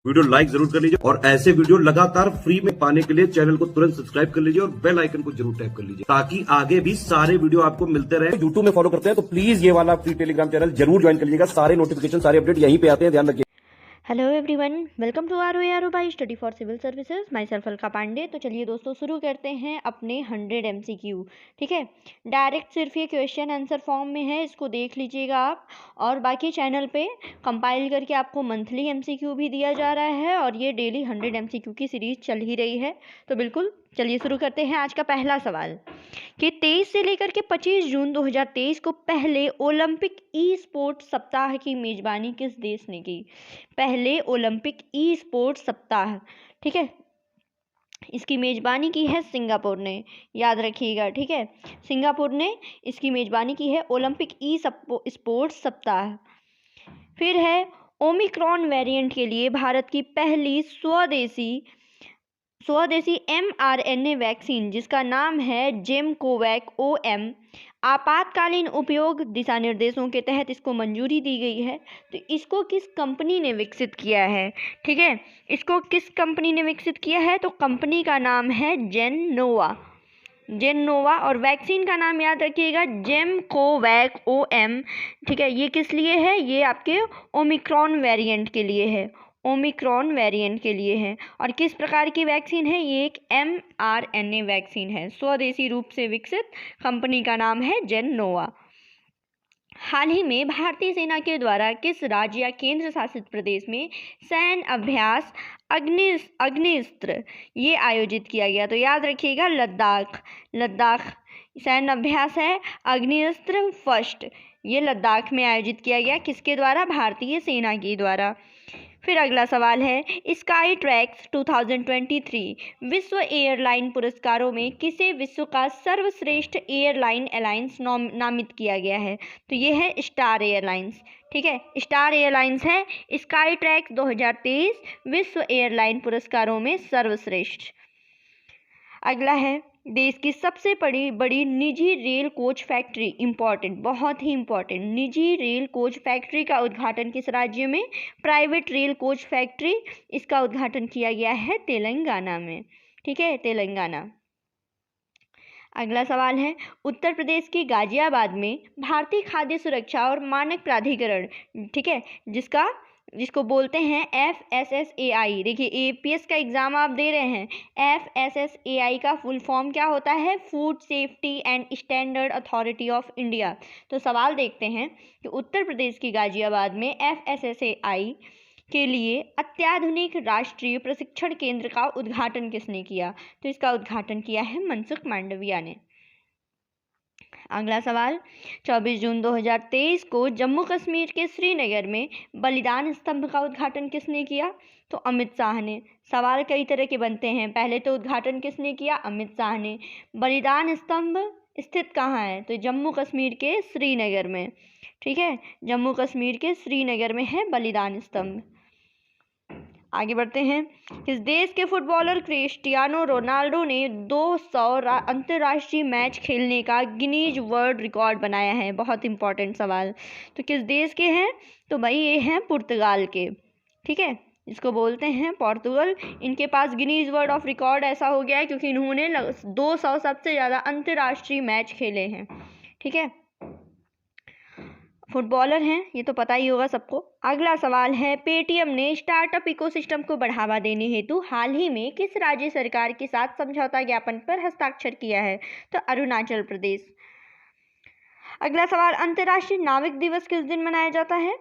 Video like जरूर कर लीजिए और ऐसे वीडियो लगातार फ्री में पाने के लिए चैनल को तुरंत सब्सक्राइब कर लीजिए और बेल आइकन को जरूर टैप कर लीजिए ताकि आगे भी सारे वीडियो आपको मिलते रहे। यूट्यूब में फॉलो करते हैं तो प्लीज ये वाला फ्री टेलीग्राम चैनल जरूर ज्वाइन कर लीजिएगा। सारे नोटिफिकेशन सारे अपडेट यहीं पे आते हैं, ध्यान रखिए। Hello everyone, welcome to R by study for civil services. Myself Alka Pandey. तो चलिए दोस्तों शुरू करते हैं अपने 100 MCQ। ठीक है, डायरेक्ट सिर्फ ये क्वेश्चन आंसर फॉर्म में है, इसको देख लीजिएगा आप। और बाकी चैनल पे कंपाइल करके आपको मंथली MCQ भी दिया जा रहा है और ये डेली 100 MCQ की सीरीज चल ही रही है। तो बिल्कुल चलिए शुरू करते हैं। आज का पहला सवाल कि 23 से लेकर के 25 जून 2023 को पहले ओलंपिक ई स्पोर्ट सप्ताह की मेजबानी किस देश ने की? पहले ओलंपिक ई स्पोर्ट सप्ताह, ठीक है, इसकी मेजबानी की है सिंगापुर ने, याद रखिएगा। ठीक है, सिंगापुर ने इसकी मेजबानी की है ओलंपिक ई स्पोर्ट सप्ताह। फिर है ओमिक्रॉन वेरिएंट के लिए भारत की पहली स्वदेशी mRNA वैक्सीन जिसका नाम है जेमकोवैक OM, आपातकालीन उपयोग दिशा निर्देशों के तहत इसको मंजूरी दी गई है। तो इसको किस कंपनी ने विकसित किया है? ठीक है, इसको किस कंपनी ने विकसित किया है? तो कंपनी का नाम है जेनोवा और वैक्सीन का नाम याद रखिएगा जेमकोवैक OM। ठीक है, ये किस लिए है? ये आपके ओमिक्रॉन वेरिएंट के लिए है, ओमिक्रॉन वेरिएंट के लिए है। और किस प्रकार की वैक्सीन है? ये एक mRNA वैक्सीन है, स्वदेशी रूप से विकसित। कंपनी का नाम है जेनोवा। हाल ही में भारतीय सेना के द्वारा किस राज्य या केंद्र शासित प्रदेश में सैन्य अभ्यास अग्निस्त्र ये आयोजित किया गया? तो याद रखिएगा लद्दाख सैन्य अभ्यास है अग्निस्त्र फर्स्ट, ये लद्दाख में आयोजित किया गया। किसके द्वारा? भारतीय सेना के द्वारा। फिर अगला सवाल है स्काई ट्रैक्स 2023 विश्व एयरलाइन पुरस्कारों में किसे विश्व का सर्वश्रेष्ठ एयरलाइन अलायंस नामित किया गया है? तो ये है स्टार एयरलाइंस। ठीक है, स्टार एयरलाइंस है स्काई ट्रैक्स 2023 विश्व एयरलाइन पुरस्कारों में सर्वश्रेष्ठ। अगला है देश की सबसे बड़ी निजी रेल कोच फैक्ट्री, इंपॉर्टेंट, बहुत ही इंपॉर्टेंट, निजी रेल कोच फैक्ट्री का उद्घाटन किस राज्य में? प्राइवेट रेल कोच फैक्ट्री, इसका उद्घाटन किया गया है तेलंगाना में। ठीक है, तेलंगाना। अगला सवाल है उत्तर प्रदेश के गाजियाबाद में भारतीय खाद्य सुरक्षा और मानक प्राधिकरण, ठीक है, जिसको बोलते हैं FSSAI। देखिए APS का एग्ज़ाम आप दे रहे हैं, FSSAI का फुल फॉर्म क्या होता है? Food safety and standard authority of India. तो सवाल देखते हैं कि उत्तर प्रदेश की गाजियाबाद में FSSAI के लिए अत्याधुनिक राष्ट्रीय प्रशिक्षण केंद्र का उद्घाटन किसने किया? तो इसका उद्घाटन किया है मनसुख मांडविया ने। अगला सवाल 24 जून 2023 को जम्मू कश्मीर के श्रीनगर में बलिदान स्तंभ का उद्घाटन किसने किया? तो अमित शाह ने। सवाल कई तरह के बनते हैं, पहले तो उद्घाटन किसने किया? अमित शाह ने। बलिदान स्तंभ स्थित कहाँ है? तो जम्मू कश्मीर के श्रीनगर में। ठीक है, जम्मू कश्मीर के श्रीनगर में है बलिदान स्तंभ। आगे बढ़ते हैं। किस देश के फुटबॉलर क्रिस्टियानो रोनाल्डो ने 200 अंतर्राष्ट्रीय मैच खेलने का गिनीज वर्ल्ड रिकॉर्ड बनाया है? बहुत इंपॉर्टेंट सवाल। तो किस देश के हैं? तो भाई ये हैं पुर्तगाल के। ठीक है, इसको बोलते हैं पोर्तुगल। इनके पास गिनीज वर्ल्ड ऑफ रिकॉर्ड ऐसा हो गया है क्योंकि इन्होंने 200 सबसे ज़्यादा अंतर्राष्ट्रीय मैच खेले हैं। ठीक है, फुटबॉलर हैं, ये तो पता ही होगा सबको। अगला सवाल है पेटीएम ने स्टार्टअप इकोसिस्टम को बढ़ावा देने हेतु हाल ही में किस राज्य सरकार के साथ समझौता ज्ञापन पर हस्ताक्षर किया है? तो अरुणाचल प्रदेश। अगला सवाल अंतर्राष्ट्रीय नाविक दिवस किस दिन मनाया जाता है?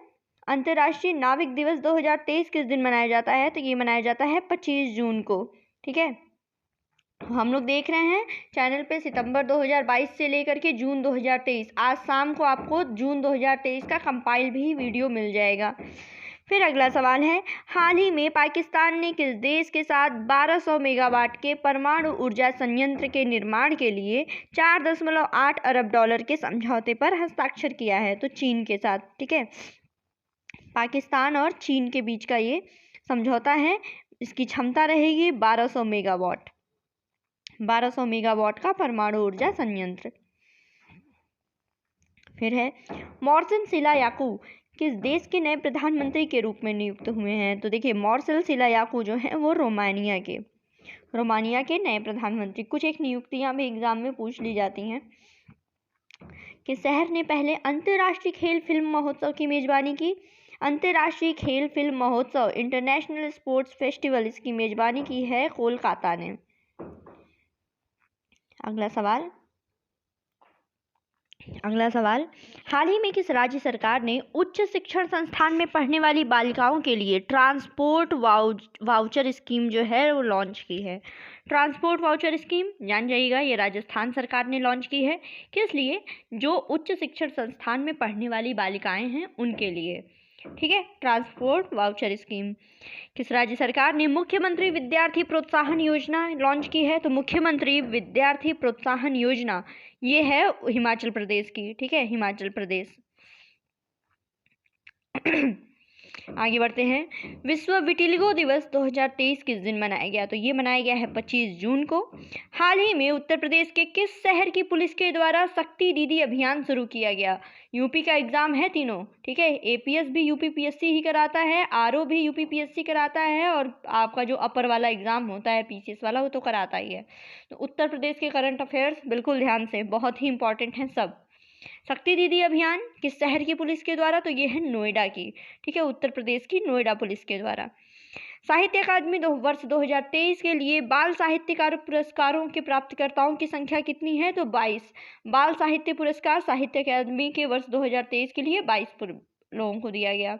अंतर्राष्ट्रीय नाविक दिवस 2023 किस दिन मनाया जाता है? तो ये मनाया जाता है 25 जून को। ठीक है, हम लोग देख रहे हैं चैनल पे सितंबर 2022 से लेकर के जून 2023, आज शाम को आपको जून 2023 का कंपाइल भी वीडियो मिल जाएगा। फिर अगला सवाल है हाल ही में पाकिस्तान ने किस देश के साथ 1200 मेगावाट के परमाणु ऊर्जा संयंत्र के निर्माण के लिए 4.8 अरब डॉलर के समझौते पर हस्ताक्षर किया है? तो चीन के साथ। ठीक है, पाकिस्तान और चीन के बीच का ये समझौता है। इसकी क्षमता रहेगी 1200 मेगावाट, 1200 मेगावाट का परमाणु ऊर्जा संयंत्र। फिर है मोर्सन सिला याकू किस देश के नए प्रधानमंत्री के रूप में नियुक्त हुए हैं? तो देखिए मार्शल सिलायाकू जो हैं वो रोमानिया के नए प्रधानमंत्री। कुछ एक नियुक्तियां भी एग्जाम में पूछ ली जाती हैं। किस शहर ने पहले अंतर्राष्ट्रीय खेल फिल्म महोत्सव की मेजबानी की? अंतर्राष्ट्रीय खेल फिल्म महोत्सव इंटरनेशनल स्पोर्ट्स फेस्टिवल इसकी मेजबानी की है कोलकाता ने। अगला सवाल हाल ही में किस राज्य सरकार ने उच्च शिक्षण संस्थान में पढ़ने वाली बालिकाओं के लिए ट्रांसपोर्ट वाउचर स्कीम जो है वो लॉन्च की है? ट्रांसपोर्ट वाउचर स्कीम जान जाइएगा, ये राजस्थान सरकार ने लॉन्च की है। किस लिए? जो उच्च शिक्षण संस्थान में पढ़ने वाली बालिकाएं हैं उनके लिए। ठीक है, ट्रांसपोर्ट वाउचर स्कीम। किस राज्य सरकार ने मुख्यमंत्री विद्यार्थी प्रोत्साहन योजना लॉन्च की है? तो मुख्यमंत्री विद्यार्थी प्रोत्साहन योजना ये है हिमाचल प्रदेश की। ठीक है, हिमाचल प्रदेश। आगे बढ़ते हैं। विश्व विटिलिगो दिवस 2023 किस दिन मनाया गया? तो ये मनाया गया है 25 जून को। हाल ही में उत्तर प्रदेश के किस शहर की पुलिस के द्वारा शक्ति दीदी अभियान शुरू किया गया? यूपी का एग्जाम है तीनों। ठीक है, एपीएस भी यूपी पीएससी ही कराता है, आरओ भी यूपी पीएससी कराता है, और आपका जो अपर वाला एग्जाम होता है पीसीएस वाला वो तो कराता ही है। तो उत्तर प्रदेश के करंट अफेयर्स बिल्कुल ध्यान से, बहुत ही इंपॉर्टेंट हैं सब। शक्ति दीदी अभियान किस शहर की पुलिस के द्वारा? तो ये है नोएडा की। ठीक है, उत्तर प्रदेश की नोएडा पुलिस के द्वारा। साहित्य अकादमी वर्ष 2023 के लिए बाल साहित्यकार पुरस्कारों के प्राप्तकर्ताओं की संख्या कितनी है? तो 22 बाल साहित्य पुरस्कार साहित्य अकादमी के वर्ष 2023 के लिए 22 लोगों को दिया गया।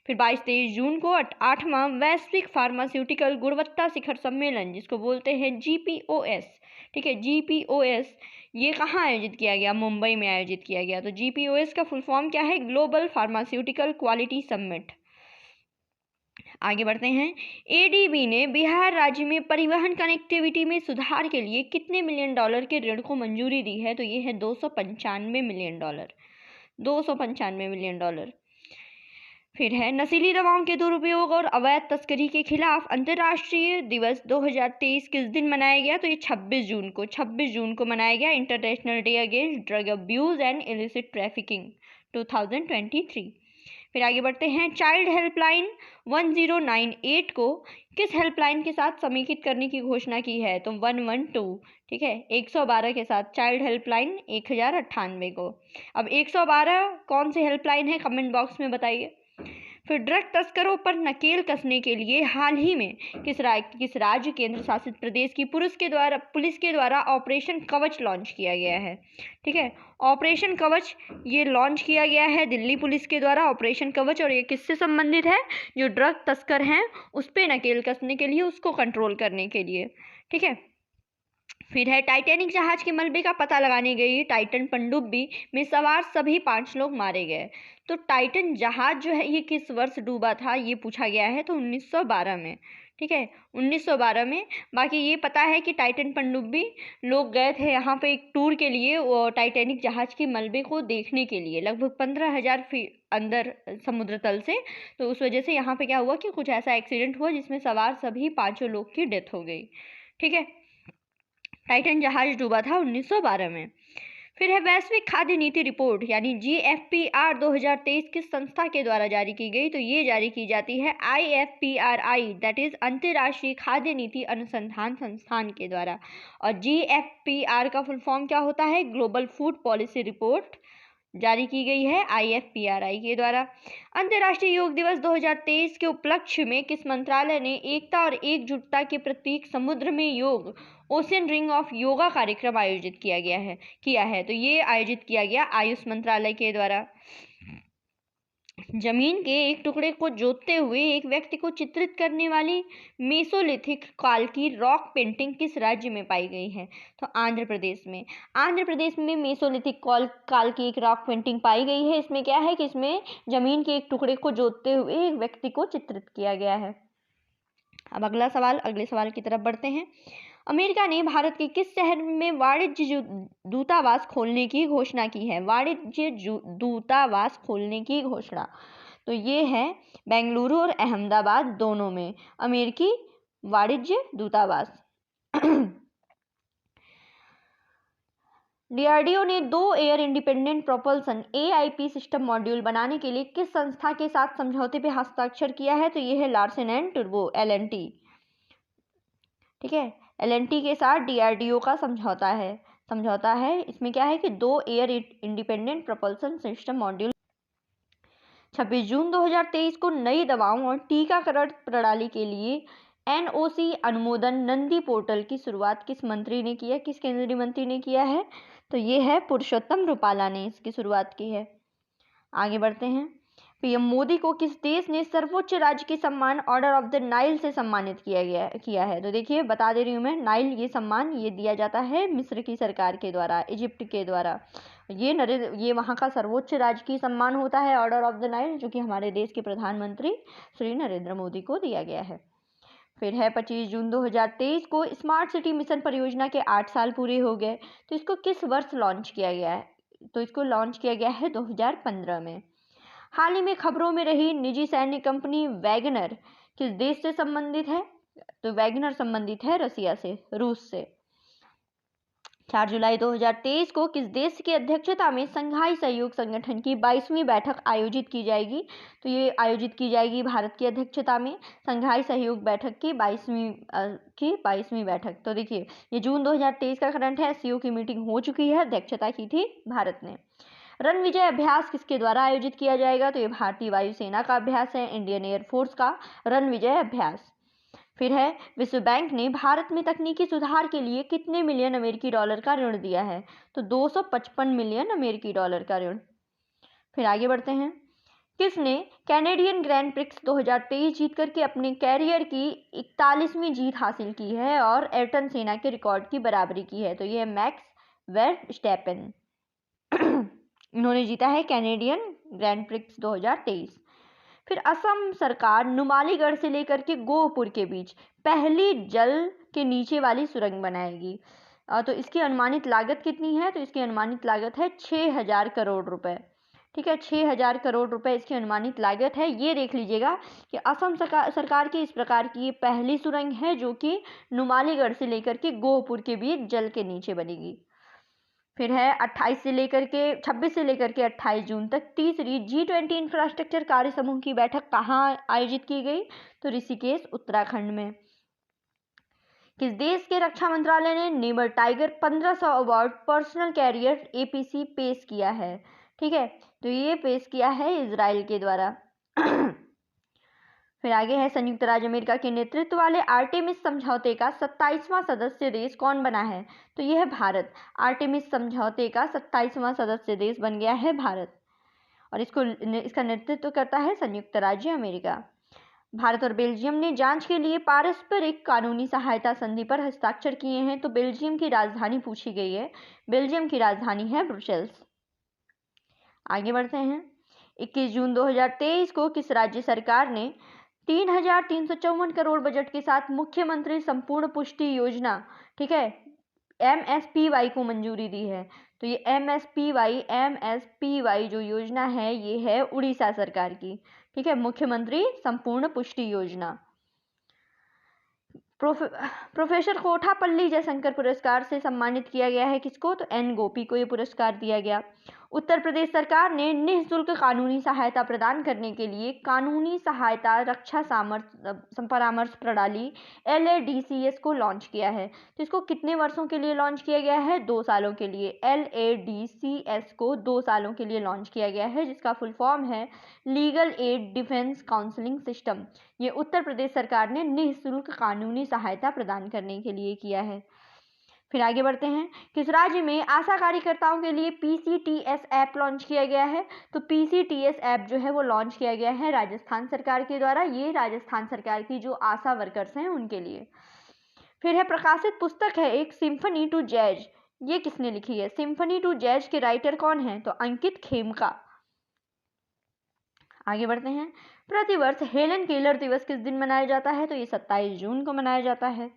फिर 22-23 जून को 8वां वैश्विक फार्मास्यूटिकल गुणवत्ता शिखर सम्मेलन जिसको बोलते हैं GPOS। ठीक है, GPOS ये कहाँ आयोजित किया गया? मुंबई में आयोजित किया गया। तो GPOS का फुल फॉर्म क्या है? Global pharmaceutical quality summit. आगे बढ़ते हैं। ADB ने बिहार राज्य में परिवहन कनेक्टिविटी में सुधार के लिए कितने $1 मिलियन के ऋण को मंजूरी दी है? तो ये है $295 मिलियन। $295 मिलियन। फिर है नशीली दवाओं के दुरुपयोग और अवैध तस्करी के खिलाफ अंतर्राष्ट्रीय दिवस 2023 किस दिन मनाया गया? तो ये 26 जून को मनाया गया। International day against drug abuse and illicit trafficking 2023। फिर आगे बढ़ते हैं। चाइल्ड हेल्पलाइन 1098 को किस हेल्पलाइन के साथ समेकित करने की घोषणा की है? तो 112। ठीक है, 112 के साथ चाइल्ड हेल्पलाइन 1098 को। अब 112 कौन सी हेल्पलाइन है? कमेंट बॉक्स में बताइए। फिर ड्रग तस्करों पर नकेल कसने के लिए हाल ही में किस राज्य केंद्र शासित प्रदेश की पुलिस के द्वारा ऑपरेशन कवच लॉन्च किया गया है? ठीक है, ऑपरेशन कवच ये लॉन्च किया गया है दिल्ली पुलिस के द्वारा, ऑपरेशन कवच। और ये किससे संबंधित है? जो ड्रग तस्कर हैं उस पर नकेल कसने के लिए, उसको कंट्रोल करने के लिए। ठीक है, फिर है टाइटैनिक जहाज के मलबे का पता लगाने गई टाइटन पनडुब्बी में सवार सभी 5 लोग मारे गए। तो टाइटन जहाज जो है ये किस वर्ष डूबा था? ये पूछा गया है। तो 1912 में। ठीक है, 1912 में। बाकी ये पता है कि टाइटन पनडुब्बी लोग गए थे यहाँ पे एक टूर के लिए, वो टाइटैनिक जहाज के मलबे को देखने के लिए, लगभग 15,000 फीट अंदर समुद्र तल से। तो उस वजह से यहाँ पे क्या हुआ कि कुछ ऐसा एक्सीडेंट हुआ जिसमें सवार सभी 5 लोग की डेथ हो गई। ठीक है, टाइटन जहाज डूबा था 1912 में। फिर है वैश्विक खाद्य नीति रिपोर्ट यानी GFPR 2023 किस संस्था के द्वारा जारी की गई? तो ये जारी की जाती है IFPRI दैट इज अंतर्राष्ट्रीय खाद्य नीति अनुसंधान संस्थान के द्वारा। और GFPR का फुल फॉर्म क्या होता है? ग्लोबल फूड पॉलिसी रिपोर्ट जारी की गई है IFPRI के द्वारा। अंतर्राष्ट्रीय योग दिवस 2023 के उपलक्ष्य में किस मंत्रालय ने एकता और एकजुटता के प्रतीक समुद्र में योग ओशियन रिंग ऑफ योगा कार्यक्रम आयोजित किया है? तो ये आयोजित किया गया आयुष मंत्रालय के द्वारा। जमीन के एक टुकड़े को जोतते हुए एक व्यक्ति को चित्रित करने वाली मेसोलिथिक काल की रॉक पेंटिंग किस राज्य में पाई गई है? तो आंध्र प्रदेश में। आंध्र प्रदेश में मेसोलिथिक काल की एक रॉक पेंटिंग पाई गई है। इसमें क्या है कि इसमें जमीन के एक टुकड़े को जोतते हुए एक व्यक्ति को चित्रित किया गया है। अब अगले सवाल की तरफ बढ़ते हैं। अमेरिका ने भारत के किस शहर में वाणिज्य दूतावास खोलने की घोषणा की है? वाणिज्य दूतावास खोलने की घोषणा। तो ये है बेंगलुरु और अहमदाबाद दोनों में अमेरिकी वाणिज्य दूतावास। डीआरडीओ ने 2 air independent propulsion AIP system module बनाने के लिए किस संस्था के साथ समझौते पे हस्ताक्षर किया है? तो ये है लार्सन एंड टुब्रो, LNT। ठीक है, LNT के साथ डीआरडीओ का समझौता है। इसमें क्या है कि 2 air independent propulsion system module. 26 जून 2023 को नई दवाओं और टीकाकरण प्रणाली के लिए NOC अनुमोदन नंदी पोर्टल की शुरुआत किस मंत्री ने किया, किस केंद्रीय मंत्री ने किया है? तो ये है पुरुषोत्तम रूपाला ने इसकी शुरुआत की है। आगे बढ़ते हैं। पीएम मोदी को किस देश ने सर्वोच्च राजकीय सम्मान ऑर्डर ऑफ द नाइल से सम्मानित किया है? तो देखिए बता दे रही हूँ मैं, नाइल ये सम्मान ये दिया जाता है मिस्र की सरकार के द्वारा, इजिप्ट के द्वारा। ये वहाँ का सर्वोच्च राजकीय सम्मान होता है ऑर्डर ऑफ द नाइल, जो कि हमारे देश के प्रधानमंत्री श्री नरेंद्र मोदी को दिया गया है। फिर है 25 जून 2023 को स्मार्ट सिटी मिशन परियोजना के 8 साल पूरे हो गए। तो इसको किस वर्ष लॉन्च किया गया है? तो इसको लॉन्च किया गया है 2015 में। हाल ही में खबरों में रही निजी सैन्य कंपनी वैगनर किस देश से संबंधित है? तो वैगनर संबंधित है रसिया से, रूस से। 4 जुलाई 2023 को किस देश की अध्यक्षता में संघाई सहयोग संगठन की 22वीं बैठक आयोजित की जाएगी? तो ये आयोजित की जाएगी भारत की अध्यक्षता में संघाई सहयोग बैठक की 22वीं बैठक। तो देखिए ये जून 2023 का करंट है। SCO की मीटिंग हो चुकी है, अध्यक्षता की थी भारत ने। रणविजय अभ्यास किसके द्वारा आयोजित किया जाएगा? तो ये भारतीय वायुसेना का अभ्यास है, इंडियन एयरफोर्स का रणविजय अभ्यास। फिर है विश्व बैंक ने भारत में तकनीकी सुधार के लिए कितने मिलियन अमेरिकी डॉलर का ऋण दिया है? तो 255 मिलियन अमेरिकी डॉलर का ऋण। फिर आगे बढ़ते हैं। किसने कैनेडियन ग्रैंड प्रिक्स 2023 जीत करके अपने कैरियर की 41वीं जीत हासिल की है और एयरटन सेना के रिकॉर्ड की बराबरी की है? तो ये है मैक्स वर्स्टैपेन। इन्होंने जीता है कैनेडियन ग्रैंड प्रिक्स 2023। फिर असम सरकार नुमालीगढ़ से लेकर के गोहपुर के बीच पहली जल के नीचे वाली सुरंग बनाएगी। तो इसकी अनुमानित लागत कितनी है? तो इसकी अनुमानित लागत है 6000 करोड़ रुपए। ठीक है, 6000 करोड़ रुपए इसकी अनुमानित लागत है। ये देख लीजिएगा कि असम सरकार की इस प्रकार की ये पहली सुरंग है जो कि नुमालीगढ़ से लेकर के गोहपुर के बीच जल के नीचे बनेगी। फिर है 26 से लेकर के 28 जून तक तीसरी G20 इंफ्रास्ट्रक्चर कार्य समूह की बैठक कहाँ आयोजित की गई? तो ऋषिकेश, उत्तराखंड में। किस देश के रक्षा मंत्रालय ने नेबर tiger 1500 armoured personnel carrier APC पेश किया है? ठीक है, तो ये पेश किया है इजराइल के द्वारा। फिर आगे है संयुक्त राज्य अमेरिका के नेतृत्व वाले आर्टेमिस समझौते का 27वां सदस्य देश कौन बना है? तो यह है भारत। आर्टेमिस समझौते का 27वां सदस्य देश बन गया है भारत और इसका नेतृत्व करता है संयुक्त राज्य अमेरिका। भारत और बेल्जियम ने जांच के लिए पारस्परिक कानूनी सहायता संधि पर हस्ताक्षर किए हैं। तो बेल्जियम की राजधानी पूछी गई है, बेल्जियम की राजधानी है ब्रुसेल्स। आगे बढ़ते हैं। 21 जून 2023 को किस राज्य सरकार ने 3354 करोड़ बजट के साथ मुख्यमंत्री संपूर्ण पुष्टि योजना, ठीक है, MSPY को मंजूरी दी है? तो ये MSPY जो योजना है ये है उड़ीसा सरकार की। ठीक है, मुख्यमंत्री संपूर्ण पुष्टि योजना। प्रोफेसर कोठापल्ली जयशंकर पुरस्कार से सम्मानित किया गया है किसको? तो N गोपी को ये पुरस्कार दिया गया। उत्तर प्रदेश सरकार ने निःशुल्क कानूनी सहायता प्रदान करने के लिए कानूनी सहायता रक्षा परामर्श प्रणाली LADCS को लॉन्च किया है। तो इसको कितने वर्षों के लिए लॉन्च किया गया है? 2 सालों के लिए। LADCS को 2 सालों के लिए लॉन्च किया गया है, जिसका फुल फॉर्म है legal aid defence counselling system. ये उत्तर प्रदेश सरकार ने निःशुल्क कानूनी सहायता प्रदान करने के लिए किया है। फिर आगे बढ़ते हैं। किस राज्य में आशा कार्यकर्ताओं के लिए PCTS ऐप लॉन्च किया गया है? तो PCTS ऐप जो है वो लॉन्च किया गया है राजस्थान सरकार के द्वारा। ये राजस्थान सरकार की जो आशा वर्कर्स हैं उनके लिए। फिर है प्रकाशित पुस्तक है एक सिम्फनी टू जैज, ये किसने लिखी है? सिम्फनी टू जैज के राइटर कौन है? तो अंकित खेमका। आगे बढ़ते हैं। प्रतिवर्ष हेलन केलर दिवस किस दिन मनाया जाता है? तो ये 27 जून को मनाया जाता है।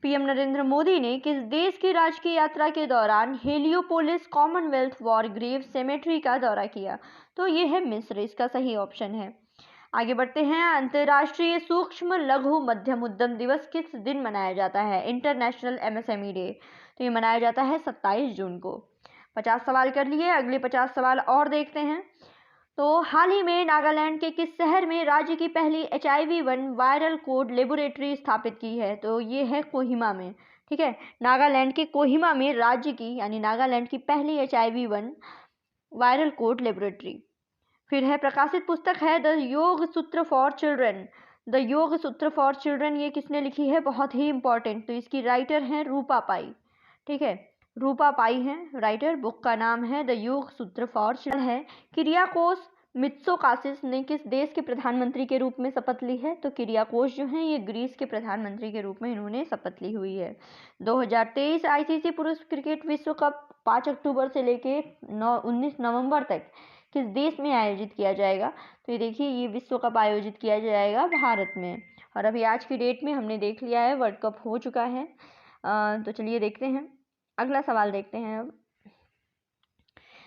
पीएम नरेंद्र मोदी ने किस देश की राजकीय यात्रा के दौरान Heliopolis Commonwealth War Grave Cemetery का दौरा किया? तो ये है मिस्र, इसका सही ऑप्शन है। आगे बढ़ते हैं। अंतर्राष्ट्रीय सूक्ष्म लघु मध्यम उद्यम दिवस किस दिन मनाया जाता है? International MSME day. तो ये मनाया जाता है 27 जून को। 50 सवाल कर लिए, अगले 50 सवाल और देखते हैं। तो हाल ही में नागालैंड के किस शहर में राज्य की पहली HIV-1 वायरल कोड लेबोरेटरी स्थापित की है? तो ये है कोहिमा में। ठीक है, नागालैंड के कोहिमा में राज्य की यानी नागालैंड की पहली HIV-1 वायरल कोड लेबोरेटरी। फिर है प्रकाशित पुस्तक है द योग सूत्र फॉर चिल्ड्रन। द योग सूत्र फॉर चिल्ड्रन ये किसने लिखी है? बहुत ही इंपॉर्टेंट। तो इसकी राइटर हैं रूपा पाई। ठीक है, रूपा पाई हैं राइटर। बुक का नाम है द योग सूत्र फॉर चिल्ड्रन है। किरियाकोस मित्सोकासिस ने किस देश के प्रधानमंत्री के रूप में शपथ ली है? तो किरियाकोस जो हैं ये ग्रीस के प्रधानमंत्री के रूप में इन्होंने शपथ ली हुई है। 2023 ICC पुरुष क्रिकेट विश्व कप 5 अक्टूबर से लेके 19 नवंबर तक किस देश में आयोजित किया जाएगा? तो ये देखिए, ये विश्व कप आयोजित किया जाएगा भारत में। और अभी आज की डेट में हमने देख लिया है, वर्ल्ड कप हो चुका है। तो चलिए देखते हैं, अगला सवाल देखते हैं। अब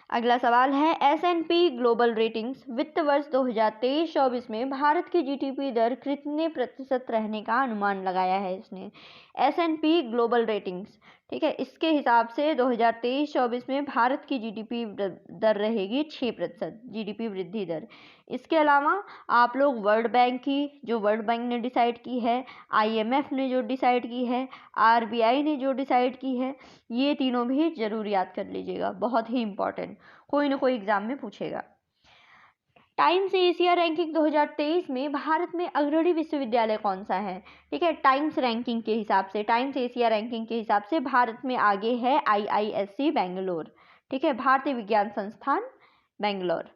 अगला सवाल है S&P ग्लोबल रेटिंग्स वित्त वर्ष 2023-24 में भारत की GDP दर कितने प्रतिशत रहने का अनुमान लगाया है इसने? S&P ग्लोबल रेटिंग्स, ठीक है, इसके हिसाब से 2023-24 में भारत की GDP दर रहेगी 6% GDP वृद्धि दर। इसके अलावा आप लोग वर्ल्ड बैंक की, जो वर्ल्ड बैंक ने डिसाइड की है, IMF ने जो डिसाइड की है, RBI ने जो डिसाइड की है, ये तीनों भी जरूर याद कर लीजिएगा, बहुत ही इंपॉर्टेंट, कोई ना कोई एग्जाम में पूछेगा। टाइम्स एशिया रैंकिंग 2023 में भारत में अग्रणी विश्वविद्यालय कौन सा है? ठीक है, टाइम्स रैंकिंग के हिसाब से, टाइम्स एशिया रैंकिंग के हिसाब से भारत में आगे है IISc बेंगलोर। ठीक है, भारतीय विज्ञान संस्थान बेंगलोर।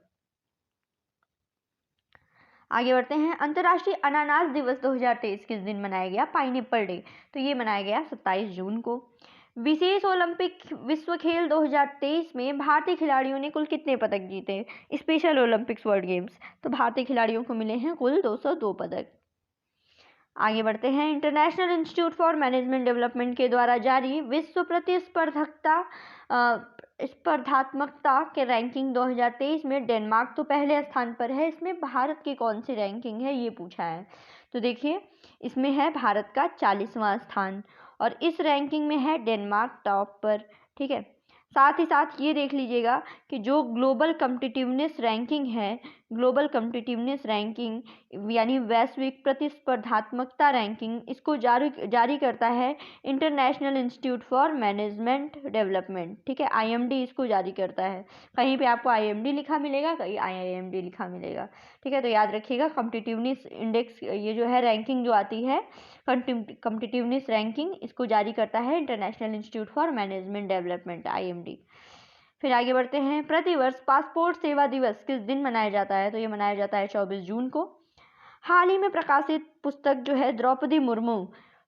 आगे बढ़ते हैं। अंतर्राष्ट्रीय अनानास दिवस 2023 किस दिन मनाया गया? Pineapple day. तो ये मनाया गया 27 जून को। विशेष ओलंपिक विश्व खेल 2023 में भारतीय खिलाड़ियों ने कुल कितने पदक जीते? स्पेशल ओलंपिक्स वर्ल्ड गेम्स, तो भारतीय खिलाड़ियों को मिले हैं कुल 202 पदक। आगे बढ़ते हैं। International institute for management development के द्वारा जारी विश्व स्पर्धात्मकता के रैंकिंग 2023 में डेनमार्क तो पहले स्थान पर है। इसमें भारत की कौन सी रैंकिंग है ये पूछा है। तो देखिए, इसमें है भारत का 40वां स्थान और इस रैंकिंग में है डेनमार्क टॉप पर। ठीक है, साथ ही साथ ये देख लीजिएगा कि जो ग्लोबल कम्पिटिटिवनेस रैंकिंग है, ग्लोबल कम्पिटिटिवनेस रैंकिंग यानी वैश्विक प्रतिस्पर्धात्मकता रैंकिंग, इसको जारी करता है international institute for management development. ठीक है, IMD इसको जारी करता है। कहीं पे आपको IMD लिखा मिलेगा, कहीं IIMD लिखा मिलेगा। ठीक है, तो याद रखिएगा, कम्पिटिटिवनेस इंडेक्स, ये जो है रैंकिंग जो आती है, कम्पिटिटिवनेस रैंकिंग, इसको जारी करता है international institute for management development IMD। फिर आगे बढ़ते हैं। प्रतिवर्ष पासपोर्ट सेवा दिवस किस दिन मनाया जाता है? तो ये मनाया जाता है 24 जून को। हाल ही में प्रकाशित पुस्तक जो है Droupadi Murmu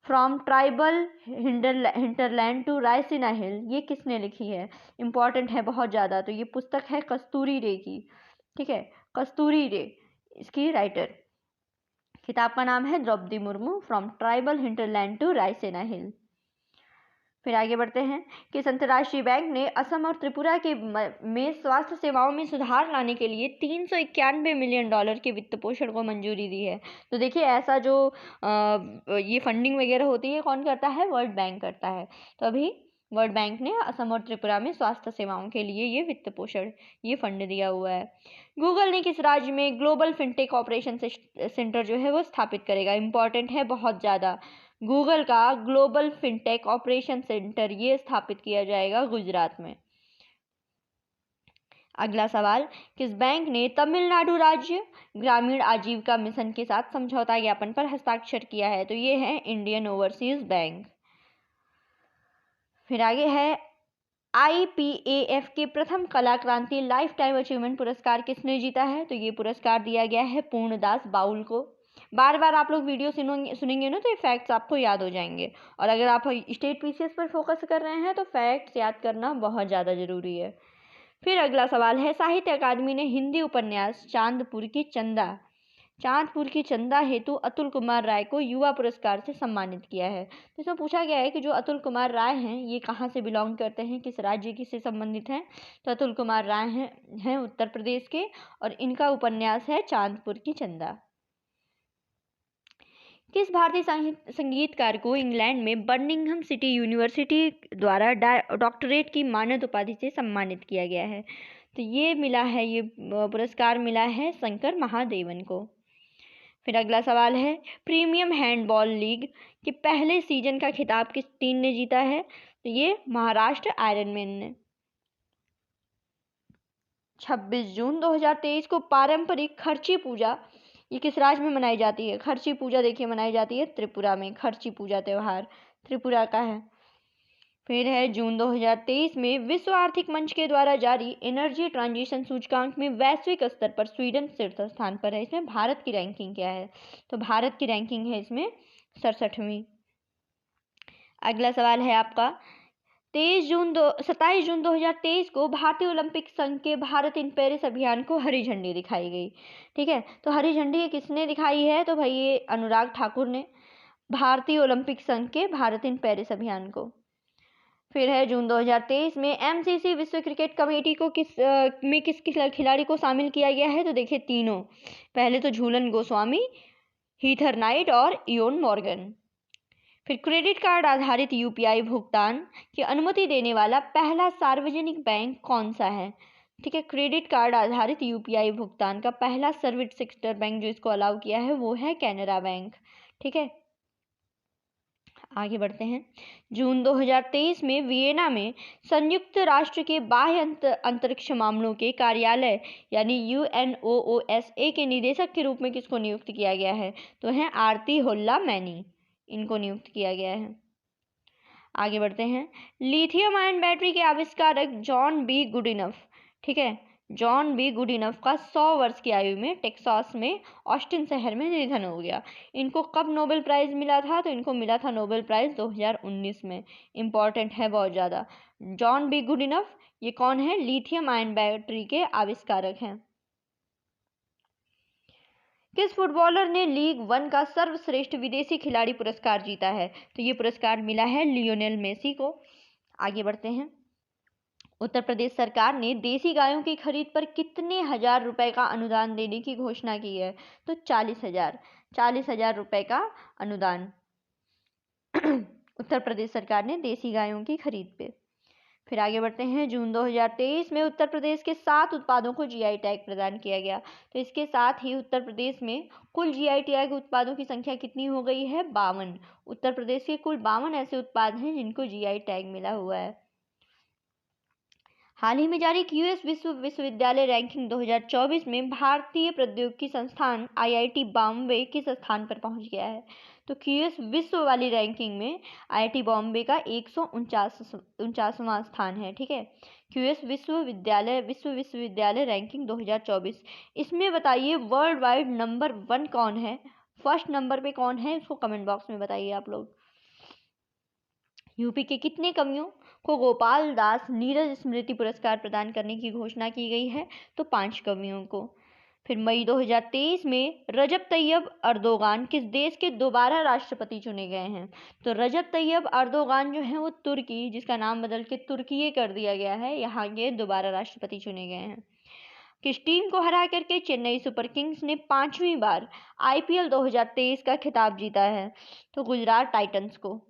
from tribal hinterland to Raisina Hill, ये किसने लिखी है? इंपॉर्टेंट है बहुत ज़्यादा। तो ये पुस्तक है कस्तूरी रे की। ठीक है, कस्तूरी रे इसकी राइटर। किताब का नाम है Droupadi Murmu from tribal hinterland to Raisina Hill. फिर आगे बढ़ते हैं। किस अंतर्राष्ट्रीय बैंक ने असम और त्रिपुरा के में स्वास्थ्य सेवाओं में सुधार लाने के लिए $391 मिलियन के वित्त पोषण को मंजूरी दी है? तो देखिए, ऐसा जो ये फंडिंग वगैरह होती है कौन करता है? वर्ल्ड बैंक करता है। तो अभी वर्ल्ड बैंक ने असम और त्रिपुरा में स्वास्थ्य सेवाओं के लिए ये वित्त पोषण, ये फंड दिया हुआ है। गूगल ने किस राज्य में ग्लोबल फिनटेक ऑपरेशन सेंटर जो है वो स्थापित करेगा? इंपॉर्टेंट है बहुत ज़्यादा। गूगल का ग्लोबल फिनटेक ऑपरेशन सेंटर ये स्थापित किया जाएगा गुजरात में। अगला सवाल, किस बैंक ने तमिलनाडु राज्य ग्रामीण आजीविका मिशन के साथ समझौता ज्ञापन पर हस्ताक्षर किया है? तो ये है इंडियन ओवरसीज बैंक। फिर आगे है, IPAF के प्रथम कला क्रांति लाइफ टाइम अचीवमेंट पुरस्कार किसने जीता है? तो ये पुरस्कार दिया गया है पूर्णदास बाउल को। बार बार आप लोग वीडियो सुनेंगे ना तो ये फैक्ट्स आपको याद हो जाएंगे। और अगर आप स्टेट PCS पर फोकस कर रहे हैं तो फैक्ट्स याद करना बहुत ज़्यादा ज़रूरी है। फिर अगला सवाल है, साहित्य अकादमी ने हिंदी उपन्यास चांदपुर की चंदा हेतु अतुल कुमार राय को युवा पुरस्कार से सम्मानित किया है। तो इसमें पूछा गया है कि जो अतुल कुमार राय हैं ये कहाँ से बिलोंग करते हैं, किस राज्य की से संबंधित हैं? तो अतुल कुमार राय हैं उत्तर प्रदेश के और इनका उपन्यास है चांदपुर की चंदा। किस भारतीय संगीतकार को इंग्लैंड में बर्मिंघम सिटी यूनिवर्सिटी द्वारा डॉक्टरेट की मानद उपाधि से सम्मानित किया गया है? तो ये पुरस्कार मिला है शंकर महादेवन को। फिर अगला सवाल है, प्रीमियम हैंडबॉल लीग के पहले सीजन का खिताब किस टीम ने जीता है? तो ये महाराष्ट्र आयरनमैन ने। 26 जून 2023 को पारंपरिक खर्ची पूजा ये किस राज्य में मनाई जाती है? खर्ची पूजा देखिए मनाई जाती है त्रिपुरा में। खर्ची पूजा त्यौहार त्रिपुरा का है। फिर है जून 2023 में विश्व आर्थिक मंच के द्वारा जारी एनर्जी ट्रांजिशन सूचकांक में वैश्विक स्तर पर स्वीडन शीर्ष स्थान पर है। इसमें भारत की रैंकिंग क्या है? तो भारत की रैंकिंग है इसमें 67वीं। अगला सवाल है आपका, 27 जून 2023 को भारतीय ओलंपिक संघ के भारत इन पेरिस अभियान को हरी झंडी दिखाई गई। ठीक है, तो हरी झंडी किसने दिखाई है? तो भाई ये अनुराग ठाकुर ने, भारतीय ओलंपिक संघ के भारत इन पेरिस अभियान को। फिर है जून 2023 में एमसीसी विश्व क्रिकेट कमेटी को किस खिलाड़ी को शामिल किया गया है? तो देखिए तीनों, पहले तो झूलन गोस्वामी, हीथर नाइट और इयोन मॉर्गन। फिर क्रेडिट कार्ड आधारित यूपीआई भुगतान की अनुमति देने वाला पहला सार्वजनिक बैंक कौन सा है? ठीक है, क्रेडिट कार्ड आधारित यूपीआई भुगतान का पहला सर्विस सेक्टर बैंक जो इसको अलाउ किया है वो है कैनरा बैंक। ठीक है, आगे बढ़ते हैं। जून 2023 में वियना में संयुक्त राष्ट्र के बाह्य अंतरिक्ष मामलों के कार्यालय यानी UNOOSA के निदेशक के रूप में किसको नियुक्त किया गया है? तो है आरती होल्ला मैनी, इनको नियुक्त किया गया है। आगे बढ़ते हैं। लिथियम आयन बैटरी के आविष्कारक जॉन बी गुडिनफ, ठीक है, जॉन बी गुडिनफ का 100 वर्ष की आयु में टेक्सास में ऑस्टिन शहर में निधन हो गया। इनको कब नोबेल प्राइज मिला था? तो इनको मिला था नोबेल प्राइज 2019 में। इंपॉर्टेंट है बहुत ज़्यादा। जॉन बी गुडिनफ ये कौन है? लिथियम आयन बैटरी के आविष्कारक हैं। किस फुटबॉलर ने लीग 1 का सर्वश्रेष्ठ विदेशी खिलाड़ी पुरस्कार जीता है? तो ये पुरस्कार मिला है लियोनेल मेसी को। आगे बढ़ते हैं। उत्तर प्रदेश सरकार ने देसी गायों की खरीद पर कितने हजार रुपए का अनुदान देने की घोषणा की है? तो 40,000 रुपए का अनुदान उत्तर प्रदेश सरकार ने देसी गायों की खरीद पे। फिर आगे बढ़ते हैं। जून 2023 में उत्तर प्रदेश के 7 उत्पादों को जीआई टैग प्रदान किया गया। तो इसके साथ ही उत्तर प्रदेश में कुल जीआई टैग उत्पादों की संख्या कितनी हो गई है? 52। उत्तर प्रदेश के कुल 52 ऐसे उत्पाद हैं जिनको जीआई टैग मिला हुआ है। हाल ही में जारी क्यूएस विश्वविद्यालय रैंकिंग 2024 में भारतीय प्रौद्योगिकी संस्थान आईआईटी बॉम्बे किस स्थान पर पहुंच गया है? तो क्यूएस विश्व वाली रैंकिंग में आईआईटी बॉम्बे का 149वां स्थान है। ठीक है, क्यूएस विश्वविद्यालय रैंकिंग 2024। इसमें बताइए वर्ल्ड वाइड नंबर 1 कौन है? फर्स्ट नंबर पे कौन है? इसको कमेंट बॉक्स में बताइए आप लोग। यूपी के कितने कवियों को गोपाल दास नीरज स्मृति पुरस्कार प्रदान करने की घोषणा की गई है? तो 5 कवियों को। फिर मई 2023 में रजब तैयब अर्दोगान किस देश के दोबारा राष्ट्रपति चुने गए हैं? तो रजब तैयब अर्दोगान जो है वो तुर्की, जिसका नाम बदल के तुर्की कर दिया गया है, यहाँ के दोबारा राष्ट्रपति चुने गए हैं। किस टीम को हरा करके चेन्नई सुपर किंग्स ने 5वीं बार आईपीएल 2023 का खिताब जीता है? तो गुजरात टाइटंस को।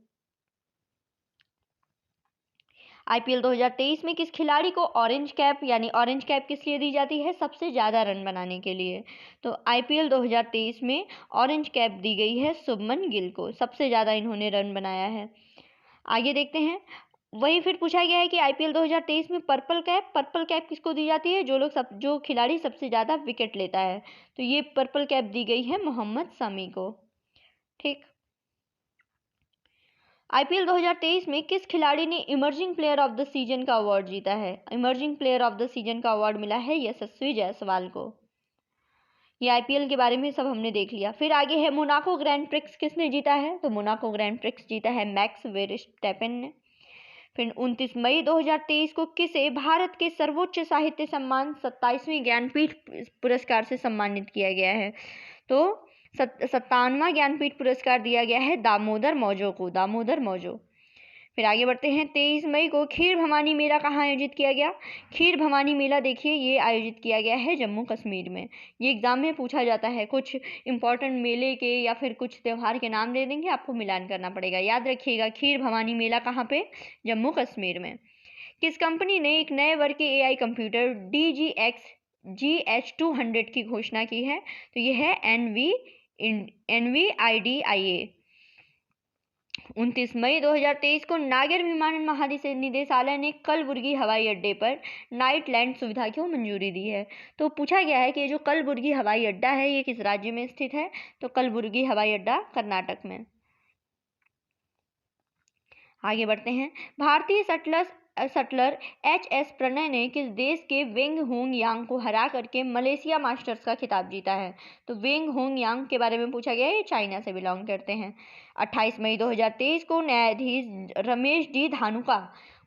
आईपीएल 2023 में किस खिलाड़ी को ऑरेंज कैप, यानी ऑरेंज कैप किस लिए दी जाती है? सबसे ज़्यादा रन बनाने के लिए। तो आईपीएल 2023 में ऑरेंज कैप दी गई है शुभमन गिल को, सबसे ज़्यादा इन्होंने रन बनाया है। आगे देखते हैं। वही फिर पूछा गया है कि आईपीएल 2023 में पर्पल कैप किसको दी जाती है? जो खिलाड़ी सबसे ज़्यादा विकेट लेता है। तो ये पर्पल कैप दी गई है मोहम्मद शमी को। ठीक, आईपीएल 2023 में किस खिलाड़ी ने emerging player of the season का अवार्ड जीता है? Emerging player of the season का अवार्ड मिला है यशस्वी जायसवाल को। ये आईपीएल के बारे में सब हमने देख लिया। फिर आगे है मोनाको ग्रैंड प्रिक्स किसने जीता है? तो मोनाको ग्रैंड प्रिक्स जीता है मैक्स वेरस्टैपेन ने। फिर 29 मई 2023 को किसे भारत के सर्वोच्च साहित्य सम्मान 27वें ज्ञानपीठ पुरस्कार से सम्मानित किया गया है? तो 57वां ज्ञानपीठ पुरस्कार दिया गया है दामोदर मौजो को, दामोदर मौजो। फिर आगे बढ़ते हैं। 23 मई को खीर भवानी मेला कहाँ आयोजित किया गया? खीर भवानी मेला देखिए ये आयोजित किया गया है जम्मू कश्मीर में। ये एग्जाम में पूछा जाता है, कुछ इंपॉर्टेंट मेले के या फिर कुछ त्यौहार के नाम दे देंगे, आपको मिलान करना पड़ेगा। याद रखिएगा, खीर भवानी मेला कहाँ पे? जम्मू कश्मीर में। किस कंपनी ने एक नए वर्ग के AI कंप्यूटर DGX GH200 की घोषणा की है? तो ये है NVIDIA। 29 मई 2023 को नागर विमानन महानिदेशालय ने कलबुर्गी हवाई अड्डे पर नाइट लैंड सुविधा को मंजूरी दी है। तो पूछा गया है कि ये जो कलबुर्गी हवाई अड्डा है ये किस राज्य में स्थित है? तो कलबुर्गी हवाई अड्डा कर्नाटक में। आगे बढ़ते हैं। भारतीय शटलर HS प्रणय ने किस देश के वेंग होंग यांग को हरा करके मलेशिया मास्टर्स का खिताब जीता है? तो वेंग होंग यांग के बारे में पूछा गया है, ये चाइना से बिलोंग करते हैं। 28 मई 2023 को न्यायाधीश रमेश D धानुका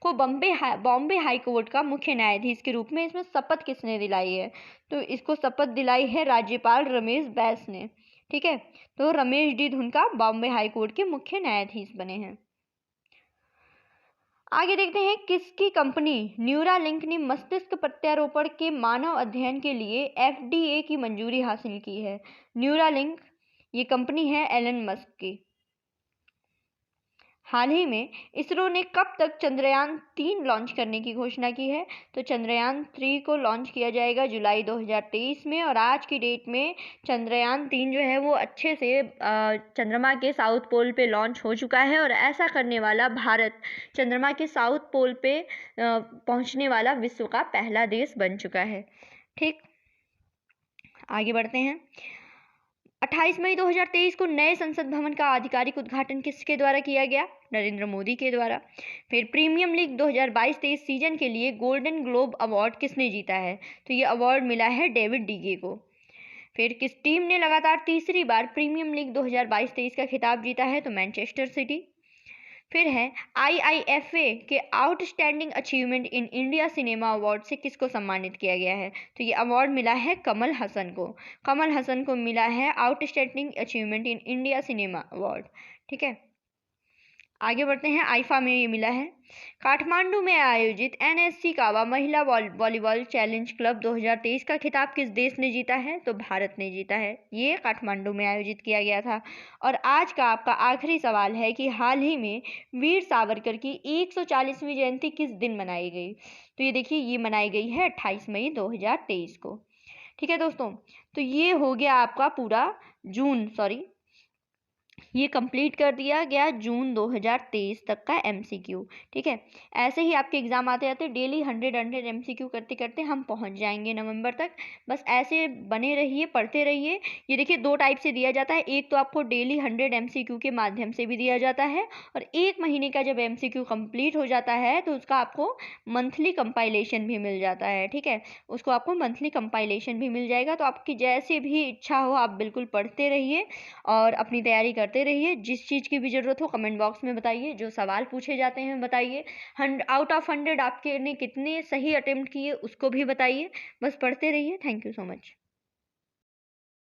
को बॉम्बे हाई कोर्ट का मुख्य न्यायाधीश के रूप में इसमें शपथ किसने दिलाई है? तो इसको शपथ दिलाई है राज्यपाल रमेश बैस ने। ठीक है, तो Ramesh D Dhanuka Bombay high court के मुख्य न्यायाधीश बने हैं। आगे देखते हैं, किसकी कंपनी न्यूरालिंक ने मस्तिष्क प्रत्यारोपण के मानव अध्ययन के लिए FDA की मंजूरी हासिल की है? न्यूरालिंक ये कंपनी है एलन मस्क की। हाल ही में इसरो ने कब तक चंद्रयान 3 लॉन्च करने की घोषणा की है? तो चंद्रयान 3 को लॉन्च किया जाएगा जुलाई 2023 में, और आज की डेट में चंद्रयान 3 जो है वो अच्छे से चंद्रमा के साउथ पोल पे लॉन्च हो चुका है, और ऐसा करने वाला भारत चंद्रमा के साउथ पोल पे पहुंचने वाला विश्व का पहला देश बन चुका है। ठीक, आगे बढ़ते हैं। 28 मई 2023 को नए संसद भवन का आधिकारिक उद्घाटन किसके द्वारा किया गया? नरेंद्र मोदी के द्वारा। फिर प्रीमियम लीग 2022-23 सीजन के लिए गोल्डन ग्लोब अवार्ड किसने जीता है? तो ये अवार्ड मिला है डेविड डीगे को। फिर किस टीम ने लगातार तीसरी बार प्रीमियम लीग 2022-23 का खिताब जीता है? तो मैनचेस्टर सिटी। फिर है IIFA के outstanding achievement in India cinema award से किसको सम्मानित किया गया है? तो ये अवार्ड मिला है कमल हसन को। कमल हसन को मिला है outstanding achievement in India cinema award. ठीक है, आगे बढ़ते हैं। आईफा में ये मिला है। काठमांडू में आयोजित NSC कावा महिला वॉलीबॉल चैलेंज क्लब 2023 का खिताब किस देश ने जीता है? तो भारत ने जीता है। ये काठमांडू में आयोजित किया गया था। और आज का आपका आखिरी सवाल है कि हाल ही में वीर सावरकर की 140वीं जयंती किस दिन मनाई गई? तो ये देखिए, ये मनाई गई है 28 मई 2023 को। ठीक है दोस्तों, तो ये हो गया आपका पूरा ये कंप्लीट कर दिया गया जून 2023 तक का MCQ। ठीक है, ऐसे ही आपके एग्जाम आते आते डेली 100 MCQ करते करते हम पहुंच जाएंगे नवंबर तक। बस ऐसे बने रहिए, पढ़ते रहिए। ये देखिए, 2 टाइप से दिया जाता है। एक तो आपको डेली 100 MCQ के माध्यम से भी दिया जाता है, और 1 महीने का जब MCQ कंप्लीट हो जाता है तो उसका आपको मंथली कंपाइलेशन भी मिल जाता है। ठीक है, उसको आपको मंथली कंपाइलेशन भी मिल जाएगा। तो आपकी जैसे भी इच्छा हो आप बिल्कुल पढ़ते रहिए और अपनी तैयारी करते रहिए। जिस चीज़ की भी ज़रूरत हो कमेंट बॉक्स में बताइए, जो सवाल पूछे जाते हैं बताइए। आउट ऑफ 100 आपके ने कितने सही अटेम्प्ट किए उसको भी बताइए। बस पढ़ते रहिए। Thank you so much.